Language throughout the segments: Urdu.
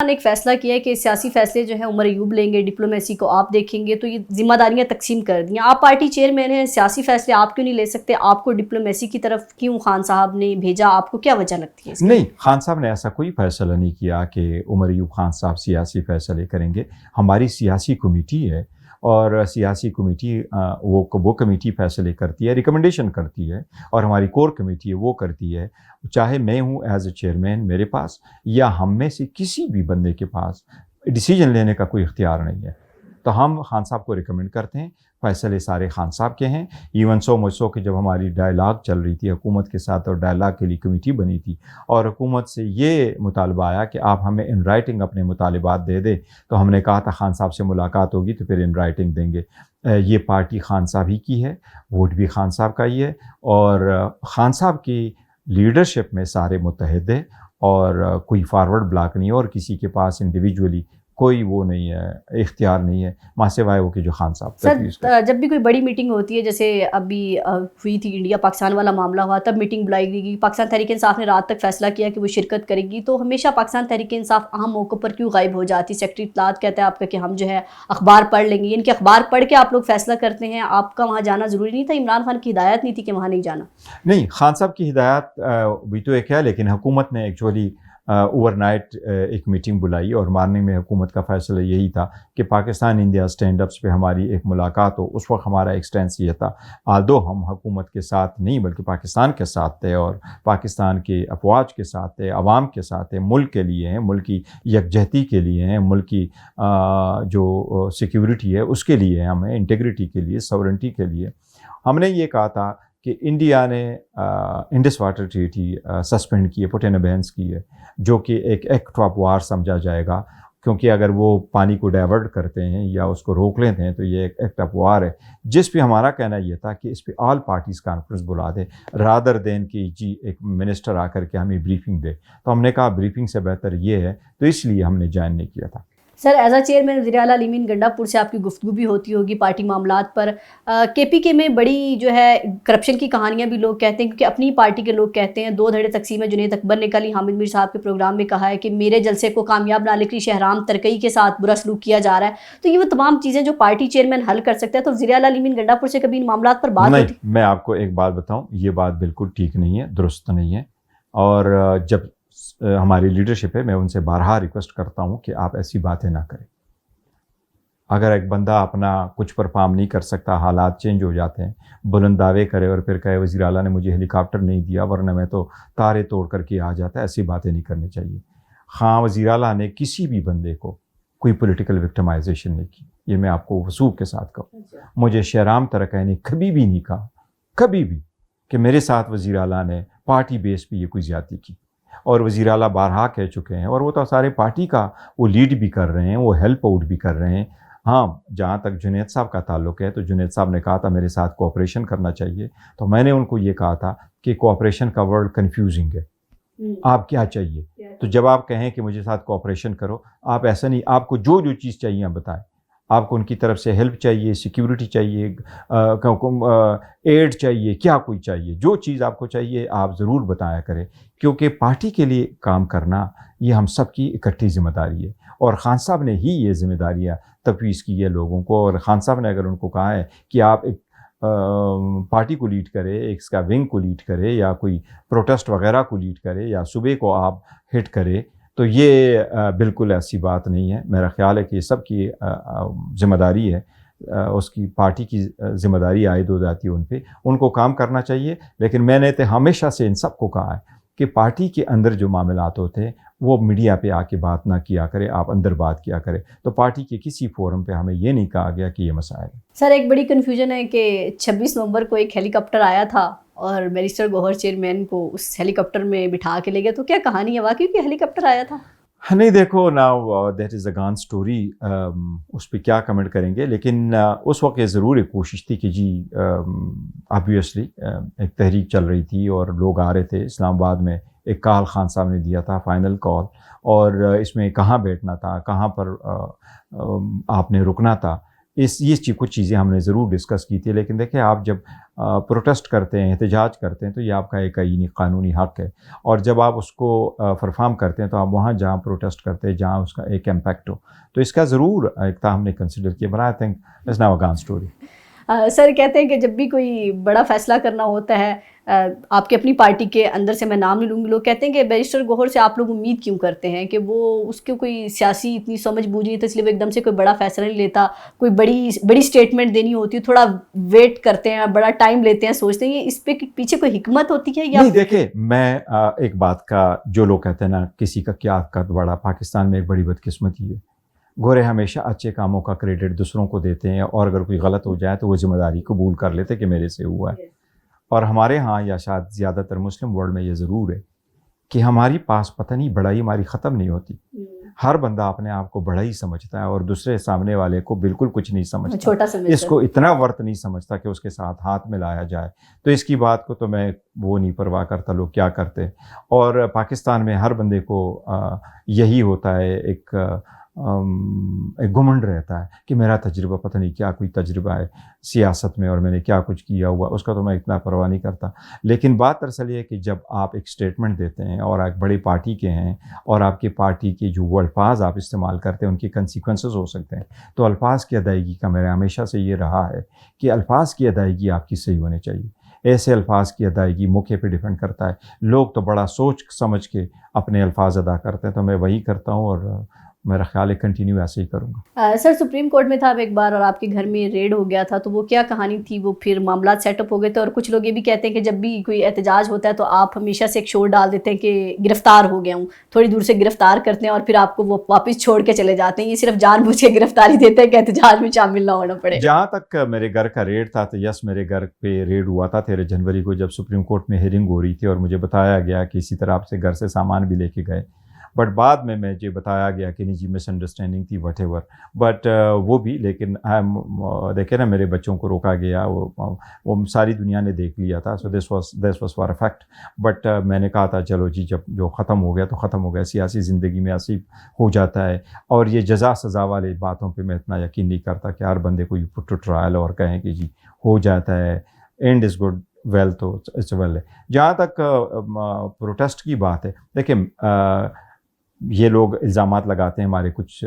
نے ایک فیصلہ کیا ہے کہ سیاسی فیصلے جو ہیں عمر ایوب لیں گے، ڈپلومیسی کو آپ دیکھیں گے، تو یہ ذمہ داریاں تقسیم کر دیں. آپ پارٹی چیئرمین ہیں، سیاسی فیصلے آپ کیوں نہیں لے سکتے؟ آپ کو ڈپلومیسی کی طرف کیوں خان صاحب نے بھیجا؟ آپ کو کیا وجہ لگتی ہے اس کی؟ نہیں، خان صاحب نے ایسا کوئی فیصلہ نہیں کیا کہ عمر ایوب خان صاحب سیاسی فیصلے کریں گے. ہماری سیاسی کمیٹی ہے اور سیاسی کمیٹی وہ کمیٹی فیصلے کرتی ہے، ریکمنڈیشن کرتی ہے، اور ہماری کور کمیٹی ہے وہ کرتی ہے. چاہے میں ہوں ایز اے چیئرمین میرے پاس یا ہم میں سے کسی بھی بندے کے پاس ڈیسیجن لینے کا کوئی اختیار نہیں ہے. تو ہم خان صاحب کو ریکمنڈ کرتے ہیں، فیصلے سارے خان صاحب کے ہیں. ایون سو مجھ سو کہ جب ہماری ڈائلاگ چل رہی تھی حکومت کے ساتھ اور ڈائلاگ کے لیے کمیٹی بنی تھی اور حکومت سے یہ مطالبہ آیا کہ آپ ہمیں ان رائٹنگ اپنے مطالبات دے دیں، تو ہم نے کہا تھا خان صاحب سے ملاقات ہوگی تو پھر ان رائٹنگ دیں گے. یہ پارٹی خان صاحب ہی کی ہے، ووٹ بھی خان صاحب کا ہی ہے، اور خان صاحب کی لیڈرشپ میں سارے متحد ہیں، اور کوئی فارورڈ بلاک نہیں ہے، اور کسی کے پاس انڈیویجولی کوئی وہ نہیں ہے، اختیار نہیں ہے ماں سوائے وہ کہ جو خان صاحب سر جب بھی کوئی بڑی میٹنگ ہوتی ہے، جیسے ابھی ہوئی تھی انڈیا پاکستان والا معاملہ ہوا، تب میٹنگ بلائی گئی، پاکستان تحریک انصاف نے رات تک فیصلہ کیا کہ وہ شرکت کرے گی، تو ہمیشہ پاکستان تحریک انصاف اہم موقع پر کیوں غائب ہو جاتی؟ سیکرٹری اطلاعات کہتا ہے آپ کا کہ ہم جو ہے اخبار پڑھ لیں گے، یعنی کہ اخبار پڑھ کے آپ لوگ فیصلہ کرتے ہیں. آپ کا وہاں جانا ضروری نہیں تھا؟ عمران خان کی ہدایت نہیں تھی کہ وہاں نہیں جانا؟ نہیں، خان صاحب کی ہدایت بھی تو ایک ہے، لیکن حکومت نے ایکچولی اوور نائٹ ایک میٹنگ بلائی اور مارننگ میں حکومت کا فیصلہ یہی تھا کہ پاکستان انڈیا سٹینڈ اپس پہ ہماری ایک ملاقات ہو. اس وقت ہمارا ایک سٹینس یہ تھا، آدھو ہم حکومت کے ساتھ نہیں بلکہ پاکستان کے ساتھ تھے، اور پاکستان کے افواج کے ساتھ تھے، عوام کے ساتھ تھے، ملک کے لیے ہیں، ملک کی یکجہتی کے لیے ہیں، ملک کی جو سیکیورٹی ہے اس کے لیے ہیں، ہمیں انٹیگریٹی کے لیے، سورنٹی کے لیے. ہم نے یہ کہا تھا کہ انڈیا نے انڈس واٹر ٹریٹی سسپینڈ کی ہے، پٹ ان ابینس کی ہے، جو کہ ایک ایکٹ آف وار سمجھا جائے گا، کیونکہ اگر وہ پانی کو ڈائیورٹ کرتے ہیں یا اس کو روک لیتے ہیں تو یہ ایک ایکٹ آف وار ہے. جس پہ ہمارا کہنا یہ تھا کہ اس پہ آل پارٹیز کانفرنس بلا دے رادر دین کی جی ایک منسٹر آ کر کے ہمیں بریفنگ دے. تو ہم نے کہا بریفنگ سے بہتر یہ ہے، تو اس لیے ہم نے جوائن نہیں کیا تھا. سر ایز اے چیئرمین وزیر اعلیٰ علی مین گنڈا پور سے آپ کی گفتگو بھی ہوتی ہوگی پارٹی معاملات پر. کے پی کے میں بڑی جو ہے کرپشن کی کہانیاں بھی لوگ کہتے ہیں، کیونکہ اپنی پارٹی کے لوگ کہتے ہیں. 2 دھڑے تقسیم ہے جنید اکبر نے کل ہی حامد میر صاحب کے پروگرام میں کہا ہے کہ میرے جلسے کو کامیاب نہ لکھ شہرام ترکئی کے ساتھ برا سلوک کیا جا رہا ہے. تو یہ وہ تمام چیزیں جو پارٹی چیئرمین حل کر سکتا ہے، تو وزیر اعلیٰ علی مین گنڈا پور سے کبھی ان معاملات پر بات ہوتی؟ نہیں، میں آپ کو ایک بات بتاؤں، یہ بات بالکل ٹھیک نہیں ہے، درست نہیں ہے. اور جب ہماری لیڈرشپ ہے، میں ان سے بارہا ریکویسٹ کرتا ہوں کہ آپ ایسی باتیں نہ کریں. اگر ایک بندہ اپنا کچھ پرفارم نہیں کر سکتا، حالات چینج ہو جاتے ہیں، بلند دعوے کرے اور پھر کہے وزیر اعلیٰ نے مجھے ہیلی کاپٹر نہیں دیا ورنہ میں تو تارے توڑ کر کے آ جاتا ہے، ایسی باتیں نہیں کرنی چاہیے. خواہ وزیر اعلیٰ نے کسی بھی بندے کو کوئی پولیٹیکل وکٹمائزیشن نہیں کی، یہ میں آپ کو وثوق کے ساتھ کہوں. مجھے شہرام ترکئی نے کبھی بھی نہیں کہا، کبھی بھی، کہ میرے ساتھ وزیر اعلیٰ نے پارٹی بیس پہ یہ کوئی زیادتی کی. اور وزیر اعلیٰ بارہا کہہ چکے ہیں، اور وہ تو سارے پارٹی کا وہ لیڈ بھی کر رہے ہیں، وہ ہیلپ آؤٹ بھی کر رہے ہیں. ہاں، جہاں تک جنید صاحب کا تعلق ہے تو جنید صاحب نے کہا تھا میرے ساتھ کوآپریشن کرنا چاہیے، تو میں نے ان کو یہ کہا تھا کہ کوآپریشن کا ورڈ کنفیوزنگ ہے، آپ کیا چاہیے؟ تو جب آپ کہیں کہ مجھے ساتھ کوآپریشن کرو، آپ ایسا نہیں، آپ کو جو چیز چاہیے آپ بتائیں. آپ کو ان کی طرف سے ہیلپ چاہیے، سیکیورٹی چاہیے، ایڈ چاہیے، کیا کوئی چاہیے، جو چیز آپ کو چاہیے آپ ضرور بتایا کریں، کیونکہ پارٹی کے لیے کام کرنا یہ ہم سب کی اکٹھی ذمہ داری ہے. اور خان صاحب نے ہی یہ ذمہ داریاں تفویض کی ہے لوگوں کو، اور خان صاحب نے اگر ان کو کہا ہے کہ آپ ایک پارٹی کو لیڈ کرے، ایک اس کا ونگ کو لیڈ کرے، یا کوئی پروٹیسٹ وغیرہ کو لیڈ کرے، یا صوبے کو آپ ہٹ کرے، تو یہ بالکل ایسی بات نہیں ہے. میرا خیال ہے کہ یہ سب کی ذمہ داری ہے، اس کی پارٹی کی ذمہ داری عائد ہو جاتی ہے ان پہ، ان کو کام کرنا چاہیے. لیکن میں نے تو ہمیشہ سے ان سب کو کہا ہے کہ پارٹی کے اندر جو معاملات ہوتے ہیں وہ میڈیا پہ آ کے بات نہ کیا کرے، آپ اندر بات کیا کرے. تو پارٹی کے کسی فورم پہ ہمیں یہ نہیں کہا گیا کہ یہ مسائل ہے. سر ایک بڑی کنفیوژن ہے کہ 26 نومبر کو ایک ہیلی کاپٹر آیا تھا اور بیرسٹر گوہر چیئرمین کو اس ہیلی کاپٹر میں بٹھا کے لے گیا، تو کیا کہانی ہے واقعی کہ ہیلی کاپٹر آیا تھا؟ نہیں، دیکھو now that is a gone story, اس پہ کیا کمنٹ کریں گے. لیکن اس وقت یہ ضرور ایک کوشش تھی کہ جی آبویسلی ایک تحریک چل رہی تھی اور لوگ آ رہے تھے. اسلام آباد میں ایک کال خان صاحب نے دیا تھا، فائنل کال، اور اس میں کہاں بیٹھنا تھا، کہاں پر آپ نے رکنا تھا، یہ کچھ چیزیں ہم نے ضرور ڈسکس کی تھی. لیکن دیکھیں آپ جب پروٹیسٹ کرتے ہیں, احتجاج کرتے ہیں, تو یہ آپ کا ایک آئینی قانونی حق ہے, اور جب آپ اس کو پرفارم کرتے ہیں تو آپ وہاں جہاں پروٹیسٹ کرتے ہیں جہاں اس کا ایک امپیکٹ ہو, تو اس کا ضرور ایک ہم نے کنسیڈر کیا. But I think it's now a gone story. سر کہتے ہیں کہ جب بھی کوئی بڑا فیصلہ کرنا ہوتا ہے آپ کی اپنی پارٹی کے اندر سے, میں نام نہیں لوں گی, لوگ کہتے ہیں کہ بیرسٹر گوہر سے آپ لوگ امید کیوں کرتے ہیں کہ وہ اس کے کوئی سیاسی اتنی سمجھ بوجھ نہیں, تو اس لیے وہ ایک دم سے کوئی بڑا فیصلہ نہیں لیتا, کوئی بڑی اسٹیٹمنٹ دینی ہوتی ہے تھوڑا ویٹ کرتے ہیں, بڑا ٹائم لیتے ہیں, سوچتے ہیں. اس پہ پیچھے کوئی حکمت ہوتی ہے یا نہیں؟ دیکھیں میں ایک بات کا, جو لوگ کہتے ہیں نا کسی کا کیا قد بڑا, پاکستان میں ایک بڑی بدقسمتی ہے. گورے ہمیشہ اچھے کاموں کا کریڈٹ دوسروں کو دیتے ہیں, اور اگر کوئی غلط ہو جائے تو وہ ذمہ داری قبول کر لیتے کہ میرے سے ہوا ہے. اور ہمارے ہاں یا شاید زیادہ تر مسلم ورلڈ میں یہ ضرور ہے کہ ہماری پاس پتہ نہیں بڑائی ہماری ختم نہیں ہوتی. ہر بندہ اپنے آپ کو بڑا ہی سمجھتا ہے اور دوسرے سامنے والے کو بالکل کچھ نہیں سمجھتا, چھوٹا سمجھتا, اس کو اتنا ورت نہیں سمجھتا کہ اس کے ساتھ ہاتھ ملایا جائے. تو اس کی بات کو تو میں وہ نہیں پرواہ کرتا لوگ کیا کرتے. اور پاکستان میں ہر بندے کو یہی ہوتا ہے, ایک گھمنڈ رہتا ہے کہ میرا تجربہ پتہ نہیں کیا کوئی تجربہ ہے سیاست میں اور میں نے کیا کچھ کیا ہوا, اس کا تو میں اتنا پرواہ نہیں کرتا. لیکن بات دراصل یہ ہے کہ جب آپ ایک اسٹیٹمنٹ دیتے ہیں اور ایک بڑی پارٹی کے ہیں, اور آپ کی پارٹی کے جو وہ الفاظ آپ استعمال کرتے ہیں ان کے کنسیکوینسز ہو سکتے ہیں, تو الفاظ کی ادائیگی کا میرا ہمیشہ سے یہ رہا ہے کہ الفاظ کی ادائیگی آپ کی صحیح ہونی چاہیے. ایسے الفاظ کی ادائیگی موقع پہ ڈیپینڈ کرتا ہے. لوگ تو بڑا سوچ سمجھ کے اپنے الفاظ ادا کرتے ہیں, تو میں وہی کرتا ہوں اور میرا خیال ہے کنٹینیو ایسے ہی کروں گا. سر سپریم کورٹ میں تھا ایک بار اور آپ کے گھر میں ریڈ ہو گیا تھا, تو وہ کیا کہانی تھی؟ وہ پھر معاملات سیٹ اپ ہو گئے تھے, اور کچھ لوگ یہ بھی کہتے ہیں کہ جب بھی کوئی احتجاج ہوتا ہے تو آپ ہمیشہ سے ایک شور ڈال دیتے ہیں کہ گرفتار ہو گیا ہوں, تھوڑی دور سے گرفتار کرتے ہیں اور پھر آپ کو وہ واپس چھوڑ کے چلے جاتے ہیں. یہ صرف جان بوجھ کے گرفتاری دیتے ہیں کہ احتجاج میں شامل نہ ہونا پڑے. جہاں تک میرے گھر کا ریڈ تھا تو یس, میرے گھر پہ ریڈ ہوا تھا 13 جنوری کو, جب سپریم کورٹ میں ہیئرنگ ہو رہی تھی, اور مجھے بتایا گیا کہ اسی طرح آپ سے گھر سے سامان بھی لے کے گئے. بٹ بعد میں مجھے بتایا گیا کہ نہیں جی مس انڈرسٹینڈنگ تھی وٹ ایور. بٹ وہ بھی, لیکن دیکھیں نا میرے بچوں کو روکا گیا, وہ ساری دنیا نے دیکھ لیا تھا. So this was for a fact. But میں نے کہا تھا چلو جی جب جو ختم ہو گیا تو ختم ہو گیا, سیاسی زندگی میں ایسے ہو جاتا ہے. اور یہ جزا سزا والی باتوں پہ میں اتنا یقین نہیں کرتا کہ ہر بندے کو یہ پٹ ٹو ٹرائل اور کہیں کہ جی ہو جاتا ہے, اینڈ از گڈ, ویل تو اٹس ویل ہے. جہاں تک پروٹیسٹ کی بات ہے, دیکھیں یہ لوگ الزامات لگاتے ہیں ہمارے کچھ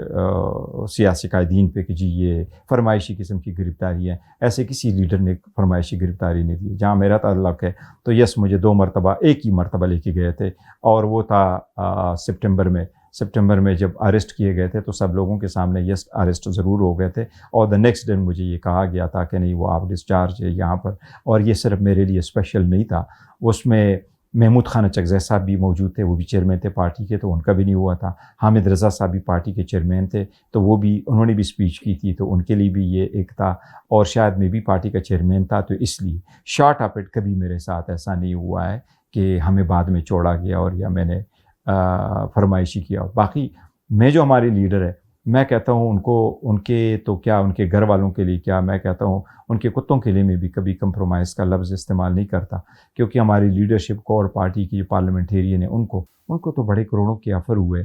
سیاسی قائدین پہ کہ جی یہ فرمائشی قسم کی گرفتاری ہے. ایسے کسی لیڈر نے فرمائشی گرفتاری نہیں دی. جہاں میرا تعلق ہے تو یس, مجھے 2 مرتبہ ایک ہی مرتبہ لے کے گئے تھے, اور وہ تھا سپٹمبر میں جب اریسٹ کیے گئے تھے, تو سب لوگوں کے سامنے یس اریسٹ ضرور ہو گئے تھے. اور دا نیکسٹ ڈے مجھے یہ کہا گیا تھا کہ نہیں وہ آپ ڈسچارج ہے یہاں پر. اور یہ صرف میرے لیے اسپیشل نہیں تھا, اس میں محمود خان چکزئی صاحب بھی موجود تھے, وہ بھی چیئرمین تھے پارٹی کے, تو ان کا بھی نہیں ہوا تھا. حامد رضا صاحب بھی پارٹی کے چیئرمین تھے, تو وہ بھی, انہوں نے بھی اسپیچ کی تھی, تو ان کے لیے بھی یہ ایک تھا. اور شاید میں بھی پارٹی کا چیئرمین تھا, تو اس لیے شارٹ آف اٹ کبھی میرے ساتھ ایسا نہیں ہوا ہے کہ ہمیں بعد میں چھوڑا گیا اور یا میں نے فرمائشی کیا. باقی میں جو ہمارے لیڈر ہے, میں کہتا ہوں ان کو, ان کے تو کیا, ان کے گھر والوں کے لیے کیا, میں کہتا ہوں ان کے کتوں کے لیے میں بھی کبھی کمپرومائز کا لفظ استعمال نہیں کرتا, کیونکہ ہماری لیڈرشپ کو اور پارٹی کی جو پارلیمنٹیرین ہیں ان کو تو بڑے کروڑوں کے آفر ہوئے,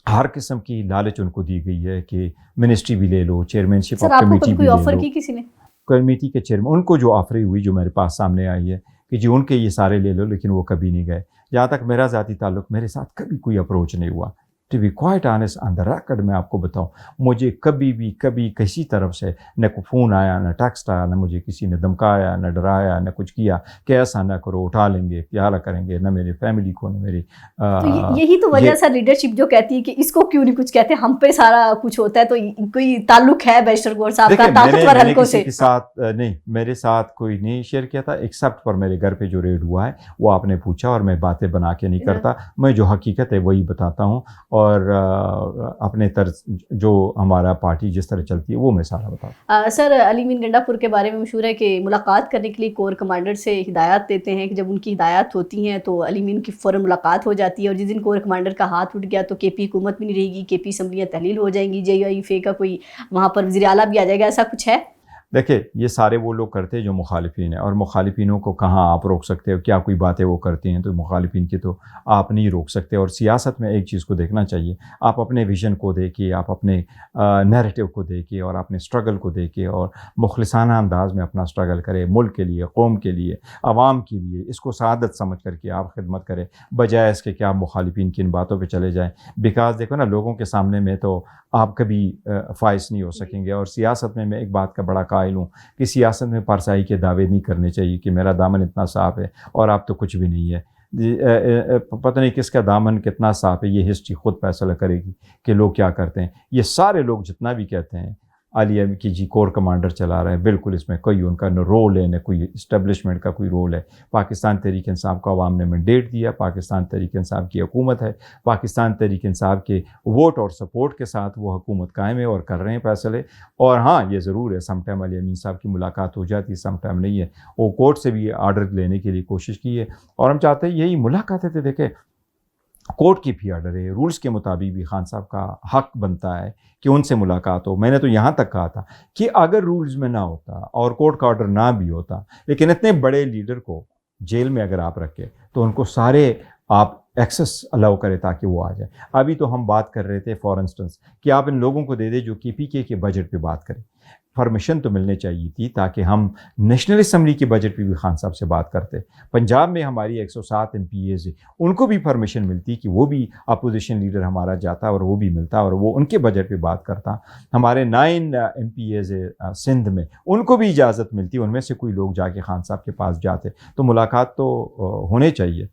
ہر قسم کی لالچ ان کو دی گئی ہے کہ منسٹری بھی لے لو, چیئرمین شپ آف کمیٹی بھی لے لو. آفر کی کسی نے کمیٹی کے چیئرمین, ان کو جو آفریں ہوئی جو میرے پاس سامنے آئی ہے کہ جی ان کے یہ سارے لے لو, لیکن وہ کبھی نہیں گئے. جہاں تک میرا ذاتی تعلق, میرے ساتھ کبھی کوئی اپروچ نہیں ہوا. To be quite honest on the record میں آپ کو بتاؤں, مجھے کبھی کسی طرف سے نہ کوئی فون آیا, نہ ٹیکسٹ آیا, نہ مجھے کسی نے دھمکایا, نہ ڈرایا, نہ کچھ کیا کہ ایسا نہ کرو, اٹھا لیں گے, کیا کریں گے, نہ میرے فیملی کو, نہ میری. یہی تو وجہ سر لیڈرشپ جو کہتی ہے کہ اس کو کیوں نہیں کچھ کہتے, ہم پہ سارا کچھ ہوتا ہے. تو کوئی تعلق ہے بیرسٹر گوہر صاحب کا طاقتور حلقوں سے؟ کے ساتھ نہیں, میرے ساتھ کوئی نہیں شیئر کیا تھا, ایکسیپٹ پر میرے گھر پہ جو ریڈ ہوا ہے وہ آپ نے پوچھا, اور میں باتیں بنا کے نہیں کرتا, میں جو حقیقت ہے وہی بتاتا ہوں, اور اپنے طرز جو ہمارا پارٹی جس طرح چلتی ہے وہ میں سارا بتاتا. سر علی امین گنڈا پور کے بارے میں مشہور ہے کہ ملاقات کرنے کے لیے کور کمانڈر سے ہدایات دیتے ہیں, کہ جب ان کی ہدایات ہوتی ہیں تو علی امین کی فوراً ملاقات ہو جاتی ہے, اور جس دن کور کمانڈر کا ہاتھ اٹھ گیا تو کے پی حکومت بھی نہیں رہے گی, کے پی اسمبلیاں تحلیل ہو جائیں گی, JUIF کا کوئی وہاں پر وزیر اعلیٰ بھی آ جائے گا, ایسا کچھ ہے؟ دیکھیں یہ سارے وہ لوگ کرتے ہیں جو مخالفین ہیں، اور مخالفینوں کو کہاں آپ روک سکتے ہو؟ کیا کوئی باتیں وہ کرتی ہیں تو مخالفین کی تو آپ نہیں روک سکتے. اور سیاست میں ایک چیز کو دیکھنا چاہیے، آپ اپنے ویژن کو دیکھیے، آپ اپنے نیریٹو کو دیکھیے، اور اپنے اسٹرگل کو دیکھیے، اور مخلصانہ انداز میں اپنا اسٹرگل کرے، ملک کے لیے، قوم کے لیے، عوام کے لیے. اس کو سعادت سمجھ کر کے آپ خدمت کریں، بجائے اس کے کہ آپ مخالفین کی ان باتوں پہ چلے جائیں. بیکاز دیکھو نا، لوگوں کے سامنے میں تو آپ کبھی فائز نہیں ہو سکیں گے. اور سیاست میں ایک بات کا بڑا قائل ہوں کہ سیاست میں پارسائی کے دعوے نہیں کرنے چاہیے کہ میرا دامن اتنا صاف ہے اور آپ تو کچھ بھی نہیں ہے. پتہ نہیں کس کا دامن کتنا صاف ہے، یہ ہسٹری خود فیصلہ کرے گی کہ لوگ کیا کرتے ہیں. یہ سارے لوگ جتنا بھی کہتے ہیں علی کی جی کور کمانڈر چلا رہے ہیں، بالکل اس میں کوئی ان کا نہ رول ہے، نہ کوئی اسٹیبلشمنٹ کا کوئی رول ہے. پاکستان تحریک انصاف کو عوام نے مینڈیٹ دیا، پاکستان تحریک انصاف کی حکومت ہے، پاکستان تحریک انصاف کے ووٹ اور سپورٹ کے ساتھ وہ حکومت قائم ہے اور کر رہے ہیں فیصلے. اور ہاں یہ ضرور ہے، سم ٹائم علی امین صاحب کی ملاقات ہو جاتی ہے، سم ٹائم نہیں ہے. وہ کورٹ سے بھی آرڈر لینے کے لیے کوشش کی ہے، اور ہم چاہتے ہیں یہی ملاقاتیں تھے. دیکھیں کورٹ کی بھی آرڈر ہے، رولز کے مطابق بھی خان صاحب کا حق بنتا ہے کہ ان سے ملاقات ہو. میں نے تو یہاں تک کہا تھا کہ اگر رولز میں نہ ہوتا اور کورٹ کا آرڈر نہ بھی ہوتا، لیکن اتنے بڑے لیڈر کو جیل میں اگر آپ رکھے تو ان کو سارے آپ ایکسس الاؤ کرے تاکہ وہ آ جائے. ابھی تو ہم بات کر رہے تھے فار انسٹنس کہ آپ ان لوگوں کو دے دیں جو KPK کے بجٹ پہ بات کریں. پرمیشن تو ملنے چاہیے تھی تاکہ ہم نیشنل اسمبلی کے بجٹ پہ بھی خان صاحب سے بات کرتے. پنجاب میں ہماری 107 MPAs ہیں، ان کو بھی پرمیشن ملتی کہ وہ بھی اپوزیشن لیڈر ہمارا جاتا اور وہ بھی ملتا اور وہ ان کے بجٹ پہ بات کرتا. ہمارے 9 MPAs سندھ میں، ان کو بھی اجازت ملتی، ان میں سے کوئی لوگ جا کے خان صاحب کے پاس جاتے. تو ملاقات تو ہونے چاہیے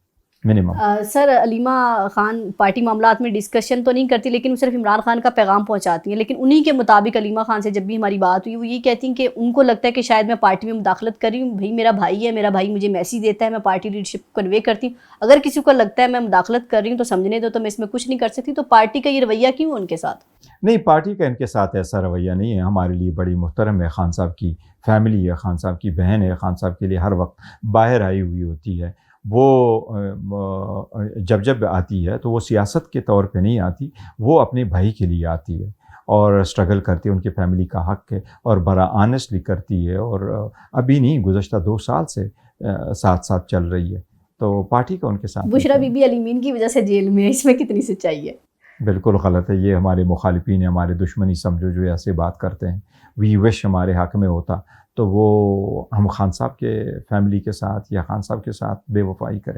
منیمم. سر علیمہ خان پارٹی معاملات میں ڈسکشن تو نہیں کرتی، لیکن وہ صرف عمران خان کا پیغام پہنچاتی ہیں. لیکن انہی کے مطابق علیمہ خان سے جب بھی ہماری بات ہوئی، وہ یہ کہتی ہیں کہ ان کو لگتا ہے کہ شاید میں پارٹی میں مداخلت کر رہی ہوں. بھائی میرا بھائی ہے، میرا بھائی مجھے میسیج دیتا ہے، میں پارٹی لیڈرشپ کو کنوے کرتی ہوں. اگر کسی کو لگتا ہے میں مداخلت کر رہی ہوں تو سمجھنے دو، تو میں اس میں کچھ نہیں کر سکتی. تو پارٹی کا یہ رویہ کیوں ان کے ساتھ؟ نہیں، پارٹی کا ان کے ساتھ ایسا رویہ نہیں ہے. ہمارے لیے بڑی محترم ہے، خان صاحب کی فیملی ہے، خان صاحب کی بہن ہے، خان صاحب کے لیے ہر وقت باہر آئی ہوئی ہوتی ہے. وہ جب آتی ہے تو وہ سیاست کے طور پہ نہیں آتی، وہ اپنے بھائی کے لیے آتی ہے اور اسٹرگل کرتی ہے، ان کی فیملی کا حق ہے اور بڑا آنیسٹلی کرتی ہے. اور ابھی نہیں، گزشتہ 2 سال سے ساتھ چل رہی ہے. تو پارٹی کا ان کے ساتھ. بشریٰ بی بی علی امین کی وجہ سے جیل میں ہے، اس میں کتنی سچائی ہے؟ بالکل غلط ہے. یہ ہمارے مخالفین ہیں، ہمارے دشمنی سمجھو جو ایسے بات کرتے ہیں. وی وش ہمارے حق میں ہوتا تو وہ ہم خان صاحب کے فیملی کے ساتھ یا خان صاحب کے ساتھ بے وفائی کریں.